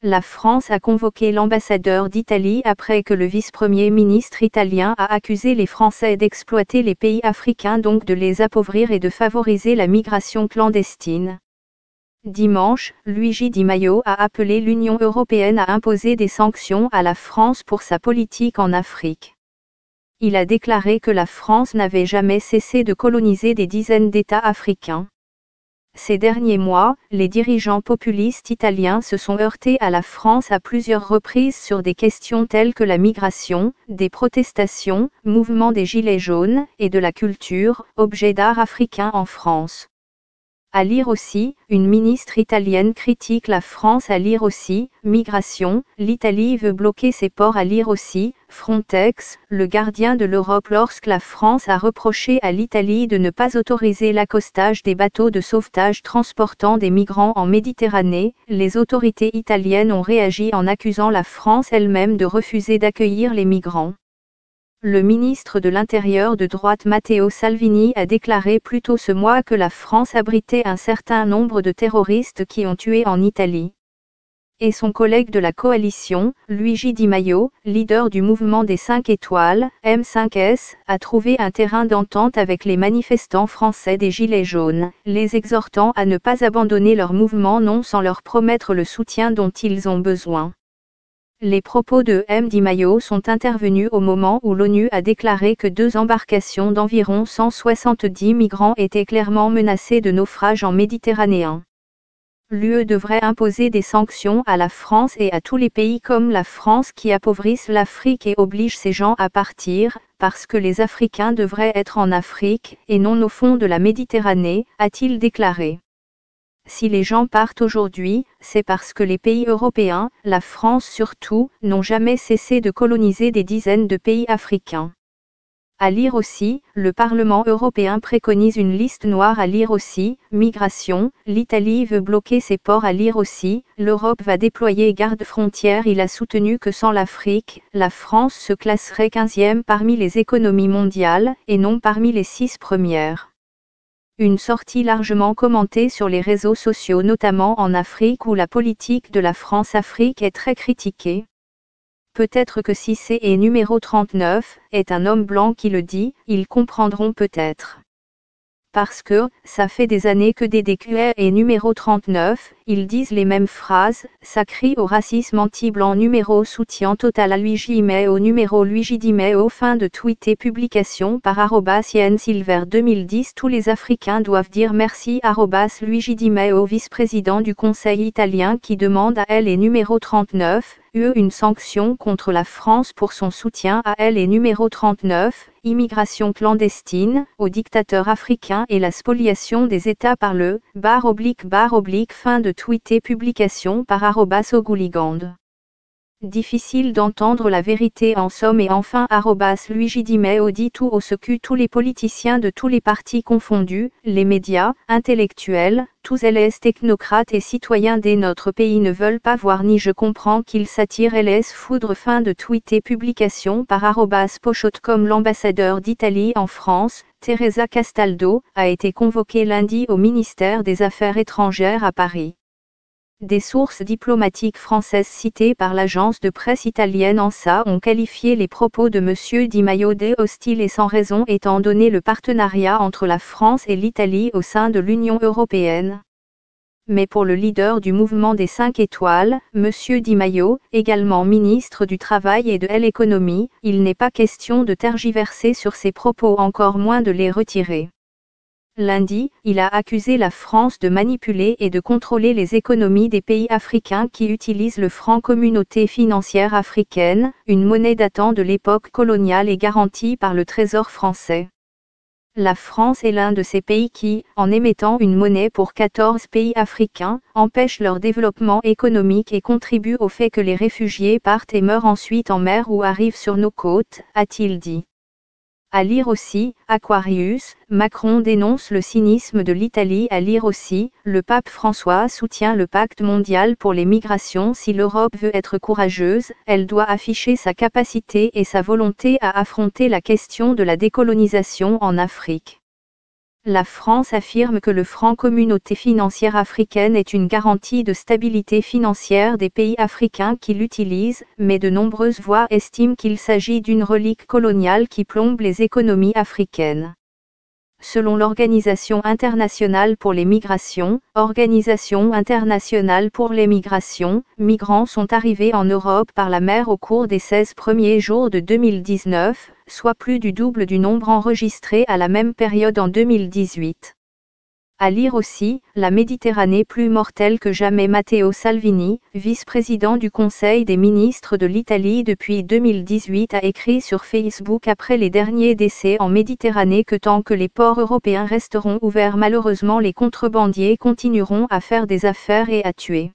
La France a convoqué l'ambassadeur d'Italie après que le vice-premier ministre italien a accusé les Français d'exploiter les pays africains, donc de les appauvrir et de favoriser la migration clandestine. Dimanche, Luigi Di Maio a appelé l'Union européenne à imposer des sanctions à la France pour sa politique en Afrique. Il a déclaré que la France n'avait jamais cessé de coloniser des dizaines d'États africains. Ces derniers mois, les dirigeants populistes italiens se sont heurtés à la France à plusieurs reprises sur des questions telles que la migration, des protestations, mouvement des Gilets jaunes, et de la culture, objet d'art africain en France. À lire aussi, une ministre italienne critique la France. À lire aussi, migration, l'Italie veut bloquer ses ports. À lire aussi, Frontex, le gardien de l'Europe. Lorsque la France a reproché à l'Italie de ne pas autoriser l'accostage des bateaux de sauvetage transportant des migrants en Méditerranée, les autorités italiennes ont réagi en accusant la France elle-même de refuser d'accueillir les migrants. Le ministre de l'Intérieur de droite Matteo Salvini a déclaré plus tôt ce mois que la France abritait un certain nombre de terroristes qui ont tué en Italie. Et son collègue de la coalition, Luigi Di Maio, leader du mouvement des 5 étoiles, M5S, a trouvé un terrain d'entente avec les manifestants français des Gilets jaunes, les exhortant à ne pas abandonner leur mouvement non sans leur promettre le soutien dont ils ont besoin. Les propos de M. Di Maio sont intervenus au moment où l'ONU a déclaré que 2 embarcations d'environ 170 migrants étaient clairement menacées de naufrage en Méditerranéen. L'UE devrait imposer des sanctions à la France et à tous les pays comme la France qui appauvrissent l'Afrique et obligent ces gens à partir, parce que les Africains devraient être en Afrique, et non au fond de la Méditerranée, a-t-il déclaré. Si les gens partent aujourd'hui, c'est parce que les pays européens, la France surtout, n'ont jamais cessé de coloniser des dizaines de pays africains. À lire aussi, le Parlement européen préconise une liste noire. À lire aussi, migration, l'Italie veut bloquer ses ports. À lire aussi, l'Europe va déployer garde-frontières. Il a soutenu que sans l'Afrique, la France se classerait 15e parmi les économies mondiales, et non parmi les 6 premières. Une sortie largement commentée sur les réseaux sociaux, notamment en Afrique où la politique de la France-Afrique est très critiquée. Peut-être que si c'est numéro 39 est un homme blanc qui le dit, ils comprendront peut-être. Parce que, ça fait des années que DDQR est numéro 39, ils disent les mêmes phrases, ça crie au racisme anti-blanc. Numéro soutien total à Luigi Di Maio. Numéro Luigi Di Maio. Fin de tweet et publication par @Silver 2010. Tous les Africains doivent dire merci. Luigi Di Maio, vice-président du Conseil italien qui demande à elle et numéro 39, UE une sanction contre la France pour son soutien à elle et numéro 39, immigration clandestine, aux dictateurs africains et la spoliation des États par le // fin de tweet et publication par @Ogouligand. Difficile d'entendre la vérité en somme. Et enfin Luigi Di Maio dit tout au secu tous les politiciens de tous les partis confondus, les médias, intellectuels, tous les technocrates et citoyens de notre pays ne veulent pas voir ni je comprends qu'ils s'attirent les foudres. Fin de tweet et publication par @Pochot.com. L'ambassadeur d'Italie en France, Teresa Castaldo, a été convoquée lundi au ministère des Affaires étrangères à Paris. Des sources diplomatiques françaises citées par l'agence de presse italienne ANSA ont qualifié les propos de M. Di Maio de hostiles et sans raison étant donné le partenariat entre la France et l'Italie au sein de l'Union européenne. Mais pour le leader du mouvement des 5 étoiles, M. Di Maio, également ministre du Travail et de l'Économie, il n'est pas question de tergiverser sur ces propos, encore moins de les retirer. Lundi, il a accusé la France de manipuler et de contrôler les économies des pays africains qui utilisent le franc communauté financière africaine, une monnaie datant de l'époque coloniale et garantie par le Trésor français. La France est l'un de ces pays qui, en émettant une monnaie pour 14 pays africains, empêche leur développement économique et contribue au fait que les réfugiés partent et meurent ensuite en mer ou arrivent sur nos côtes, a-t-il dit. À lire aussi, Aquarius, Macron dénonce le cynisme de l'Italie. À lire aussi, le pape François soutient le pacte mondial pour les migrations. Si l'Europe veut être courageuse, elle doit afficher sa capacité et sa volonté à affronter la question de la décolonisation en Afrique. La France affirme que le franc Communauté financière africaine est une garantie de stabilité financière des pays africains qui l'utilisent, mais de nombreuses voix estiment qu'il s'agit d'une relique coloniale qui plombe les économies africaines. Selon l'Organisation internationale pour les migrations, Organisation internationale pour les migrations, migrants sont arrivés en Europe par la mer au cours des 16 premiers jours de 2019, soit plus du double du nombre enregistré à la même période en 2018. À lire aussi, la Méditerranée plus mortelle que jamais. Matteo Salvini, vice-président du Conseil des ministres de l'Italie depuis 2018, a écrit sur Facebook après les derniers décès en Méditerranée que tant que les ports européens resteront ouverts, malheureusement les contrebandiers continueront à faire des affaires et à tuer.